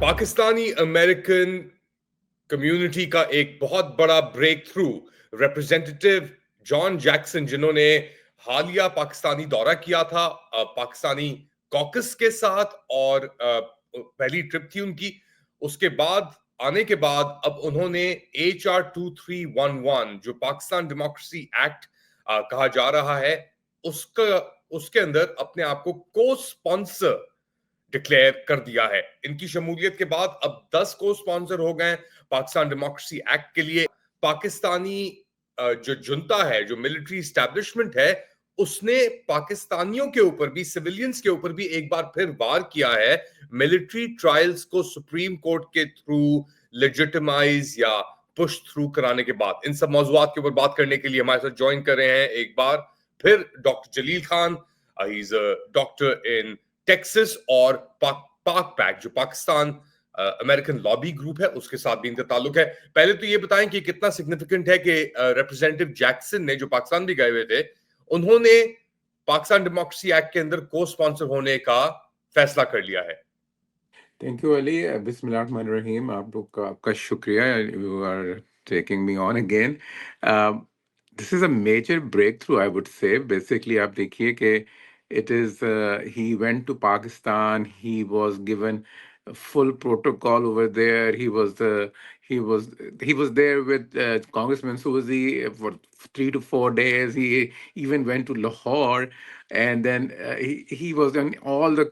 Pakistani American community का एक बहुत बड़ा breakthrough representative John Jackson, जिन्होंने हालिया पाकिस्तानी दौरा किया था पाकिस्तानी कॉकस के साथ, और पहली ट्रिप थी उनकी। उसके बाद आने के बाद अब उन्होंने HR 2311, जो पाकिस्तान डेमोक्रेसी एक्ट कहा जा रहा है, उसका उसके अंदर अपने आप को को स्पॉन्सर डिक्लेयर कर दिया है। इनकी शमूलियत के बाद अब 10 को स्पॉन्सर हो गए पाकिस्तान डेमोक्रेसी एक्ट के लिए। पाकिस्तानी जो जुनता है, जो मिलिट्री स्टैब्लिशमेंट है, उसने पाकिस्तानियों के ऊपर भी, सिविलियंस के ऊपर भी एक बार फिर वार किया है मिलिट्री ट्रायल्स को सुप्रीम कोर्ट के थ्रू लेजिटिमाइज या पुश थ्रू कराने के बाद। इन सब मौजूआत के ऊपर बात करने के लिए हमारे साथ ज्वाइन कर रहे हैं एक बार फिर doctor Jalil Khan. He is a doctor in Texas, और पाक पैक, जो पाकिस्तान अमेरिकन लॉबी ग्रुप है, उसके साथ भी इनका ताल्लुक है। पहले तो ये बताएं कि कितना सिग्निफिकेंट है कि रिप्रेजेंटेटिव जैक्सन ने, जो पाकिस्तान भी गए हुए थे, उन्होंने पाकिस्तान डेमोक्रेसी एक्ट के अंदर को स्पॉन्सर होने का फैसला कर लिया है। Thank you Ali. बिस्मिल्लाहिर्रहमानिर्रहीम। आप लोग का आपका शुक्रिया, you are taking me on again. This is a major breakthrough, I would say. Basically आप देखिए कि it is he went to Pakistan. He was given a full protocol over there. He was he was there with Congressman Suzy for 3 to 4 days. He even went to Lahore, and then he was in all the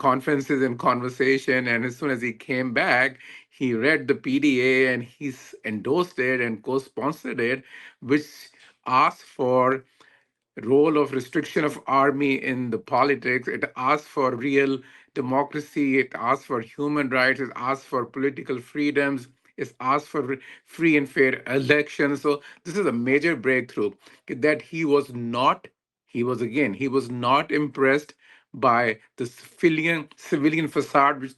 conferences and conversation. And as soon as he came back, he read the PDA and he's endorsed it and co-sponsored it, which asked for role of restriction of army in the politics. It asks for real democracy. It asks for human rights. It asks for political freedoms. It asks for free and fair elections. So this is a major breakthrough that he was not impressed by the civilian facade which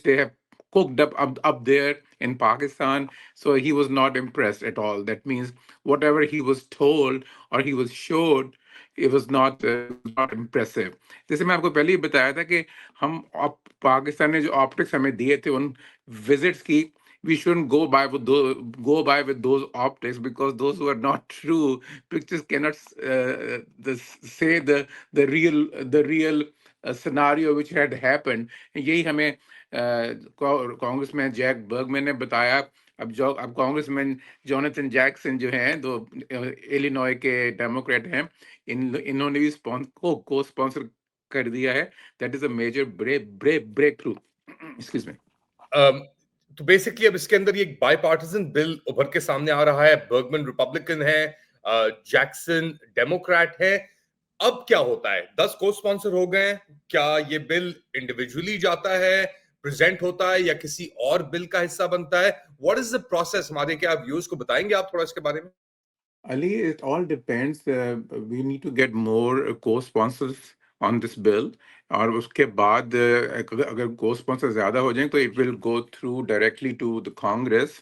they have cooked up there in Pakistan. So he was not impressed at all. That means whatever he was told or he was showed, it was not impressive. जैसे मैं आपको पहले ही बताया था कि हम पाकिस्तान ने जो ऑप्टिक्स हमें दिए थे उन विजिट्स की, we shouldn't go by with those optics, because those were not true. Pictures cannot say the real scenario which had happened. यही हमें कांग्रेसमैन जैक बर्गमैन ने बताया। अब कांग्रेसमैन जोनाथन जैक्सन जो हैं, दो इलिनॉय के डेमोक्रेट हैं, इन्होंने भी को स्पॉन्सर कर दिया है। That is a major breakthrough. Excuse me. तो बेसिकली अब इसके अंदर ये एक बाईपार्टिसन बिल उभर के सामने आ रहा है। बर्गमैन रिपब्लिकन है, जैक्सन डेमोक्रेट है। अब क्या होता है? 10 को स्पॉन्सर हो गए। क्या ये बिल इंडिविजुअली जाता है, प्रेजेंट होता है, या किसी और बिल का हिस्सा बनता है? What is the process? हमारे क्या व्यूअर्स को बताएंगे आप थोड़ा इसके बारे में? Ali, it all depends. We need to get more co-sponsors on this bill. और उसके बाद अगर co-sponsors ज़्यादा हो जाएं तो it will go through directly to the Congress.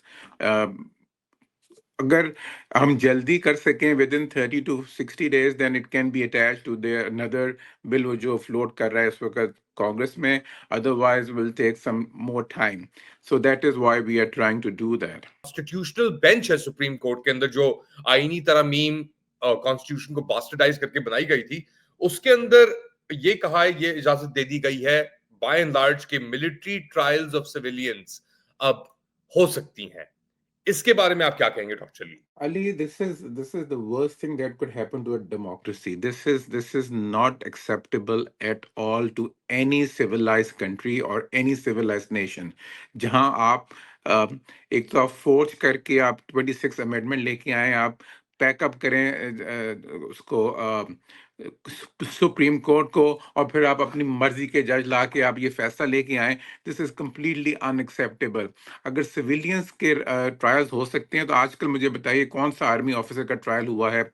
अगर हम जल्दी कर सकें within 30 to 60 days, then it can be attached to the another bill जो float कर रहा है इस वक्त कांग्रेस में. Otherwise will take some more time. So that is why we are trying to do that. Constitutional bench है supreme court के अंदर, जो आईनी तरमीम कॉन्स्टिट्यूशन को बास्टर्डाइज करके बनाई गई थी, उसके अंदर ये कहा है, ये इजाजत दे दी गई है बाय एंड लार्ज के मिलिट्री ट्रायल्स ऑफ सिविलियंस अब हो सकती हैं। इसके बारे में आप क्या कहेंगे doctor Ali? Ali, this is the worst thing that could happen to a democracy. This is not acceptable at all to any civilized country or any civilized nation. जहां आप एक तो आप फोर्स करके आप 26 अमेंडमेंट लेके आए, आप पैकअप करें उसको सुप्रीम कोर्ट को, और फिर आप अपनी मर्जी के जज ला के आप ये फैसला लेके आए। This is completely unacceptable. अगर सिविलियंस के ट्रायल्स हो सकते हैं तो आजकल मुझे बताइए कौन सा आर्मी ऑफिसर का ट्रायल हुआ है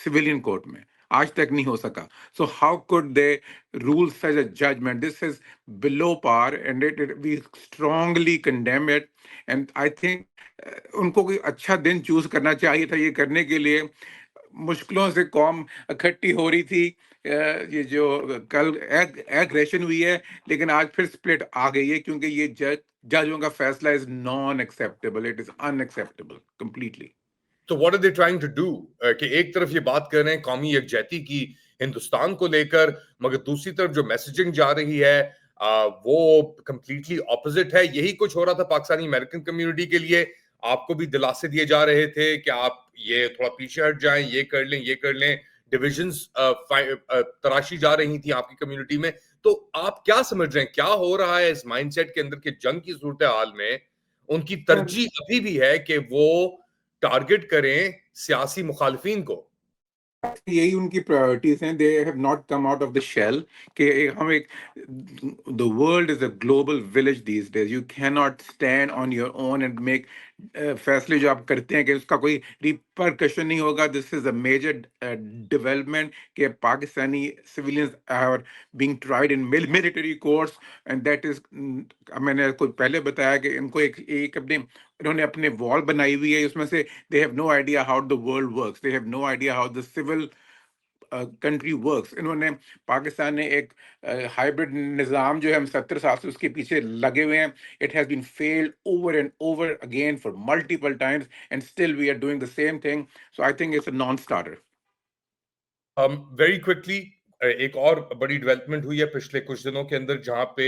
सिविलियन कोर्ट में? आज तक नहीं हो सका। So how could they rule such a judgement? This is below par and it we strongly condemn it. And I think उनको कोई अच्छा दिन चूज करना चाहिए था ये करने के लिए। मुश्किलों से कौम इकट्ठी हो रही थी, ये जो कल एग्रेशन हुई है, लेकिन आज फिर स्प्लिट आ गई है, क्योंकि ये जजों का फैसला is non acceptable, it is unacceptable completely. तो what are they trying to do कि एक तरफ ये बात कर रहे हैं कौमी यकजहती की हिंदुस्तान को लेकर, मगर दूसरी तरफ जो मैसेजिंग जा रही है वो कंप्लीटली ऑपोजिट है। यही कुछ हो रहा था पाकिस्तानी अमेरिकन कम्युनिटी के लिए। आपको भी दिलासे दिए जा रहे थे कि आप ये थोड़ा पीछे हट जाएं, ये कर लें, ये कर लें। डिविजन्स तराशी जा रही थी आपकी कम्युनिटी में। तो आप क्या समझ रहे हैं, क्या हो रहा है इस माइंडसेट के अंदर कि जंग की सूरत हाल में उनकी तरजीह अभी भी है कि वो टारगेट करें सियासी मुखालिफिन को? यही उनकी प्रायोरिटीज हैं, they have not come out of the shell कि हम एक, the world is a global village these days, you can not stand on your own and make फैसले जो आप करते हैं कि उसका कोई रिपरकशन नहीं होगा। This is a major development कि Pakistani civilians are being tried in military courts, and that is, मैंने कोई पहले बताया कि इनको एक अपने, इन्होंने अपने वॉल बनाई हुई है, उसमें से they have no idea how the world works, they have no idea how the civil country works। इन्होंने, पाकिस्तान ने एक हाइब्रिड निज़ाम जो है, हम 70 साल से उसके पीछे लगे हुए हैं। It has been failed over and over again for multiple times, and still we are doing the same thing. So I think it's a non starter. Very quickly, एक और बड़ी डेवलपमेंट हुई है पिछले कुछ दिनों के अंदर, जहां पे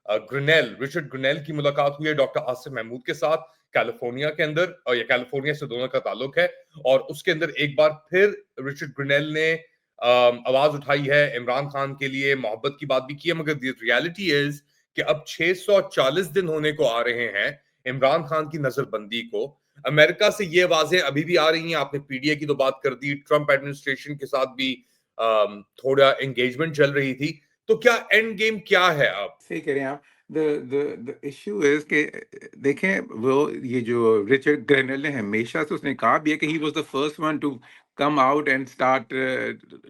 रिचर्ड ग्रिनेल की मुलाकात हुई है डॉक्टर आसिफ महमूद के साथ कैलिफोर्निया के अंदर, और ये कैलिफोर्निया से दोनों का ताल्लुक है। और उसके अंदर एक बार फिर रिचर्ड ग्रिनेल ने आवाज उठाई है इमरान खान के लिए, मोहब्बत की बात भी की है, मगर द रियलिटी इज कि अब 640 दिन होने को आ रहे हैं इमरान खान की नजरबंदी को। अमेरिका से ये आवाजें अभी भी आ रही हैं। आपने पीडीए की तो बात कर दी, ट्रंप एडमिनिस्ट्रेशन के साथ भी थोड़ा एंगेजमेंट चल रही थी। तो क्या एंड गेम क्या है अब? सही कह रहे हैं आप। द इश्यू इज कि देखें, वो ये जो रिचर्ड ग्रेनल ने हमेशा से उसने कहा भी है कि he was the first one to come out and start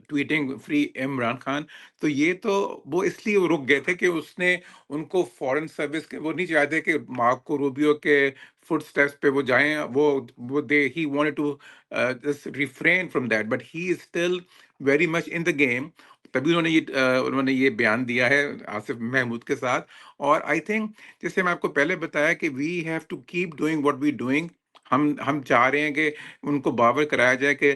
tweeting free Imran Khan. तो ये तो वो इसलिए वो रुक गए थे कि उसने उनको फॉरेन सर्विस के, वो नहीं चाहते कि मार्को रूबियो के फुट स्टेप्स पे वो जाएं। वो they he wanted to just refrain from that, but he is still very much in the game. तभी उन्होंने ये बयान दिया है आसिफ महमूद के साथ। और आई थिंक, जैसे मैं आपको पहले बताया कि we have to keep doing what we doing. हम चाह रहे हैं कि उनको बावर कराया जाए कि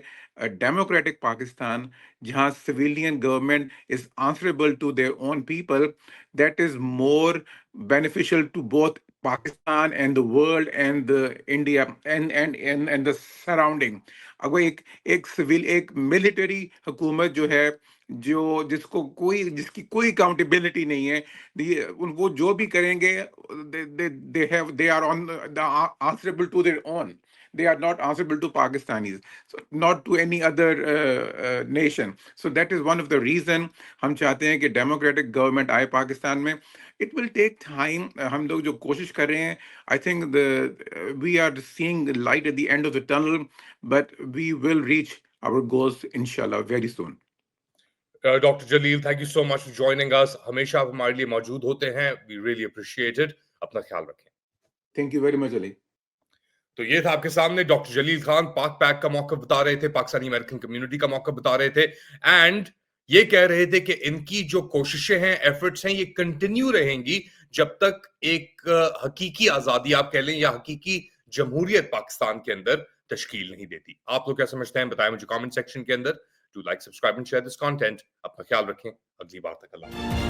डेमोक्रेटिक पाकिस्तान, जहां civilian government is answerable to their own people, that is more beneficial to both Pakistan and the world and the India and the surrounding। अगर एक मिलिट्री हुकूमत जो है, जिसकी कोई अकाउंटेबिलिटी नहीं है, वो जो भी करेंगे, they are on answerable to their own, they are not answerable to Pakistanis, so not to any other nation। So that is one of the reason हम चाहते हैं कि डेमोक्रेटिक गवर्नमेंट आए पाकिस्तान में। It will take time. हम लोग जो कोशिश कर रहे हैं, I think the we are seeing light at the end of the tunnel, but we will reach our goals इंशाल्लाह very soon. Doctor Jalil, thank you so much for joining us. हमेशा आप हमारे लिए मौजूद होते हैं, वी रियली अप्रिशिएट इट। अपना ख्याल रखें। Thank you very much Ali. तो ये था आपके सामने डॉक्टर जलील खान, पाक पैक का मौका बता रहे थे, पाकिस्तानी अमेरिकन कम्युनिटी का मौका बता रहे थे, एंड ये कह रहे थे कि इनकी जो कोशिशें हैं, एफर्ट्स हैं, ये कंटिन्यू रहेंगी जब तक एक हकीकी आजादी आप कह लें या हकीकी जमहूरियत पाकिस्तान के अंदर तश्कील नहीं देती। आप लोग क्या समझते हैं, बताएं मुझे कमेंट सेक्शन के अंदर। Do like, subscribe and share this content. अपना ख्याल रखें। अगली बार तक अल्लाह।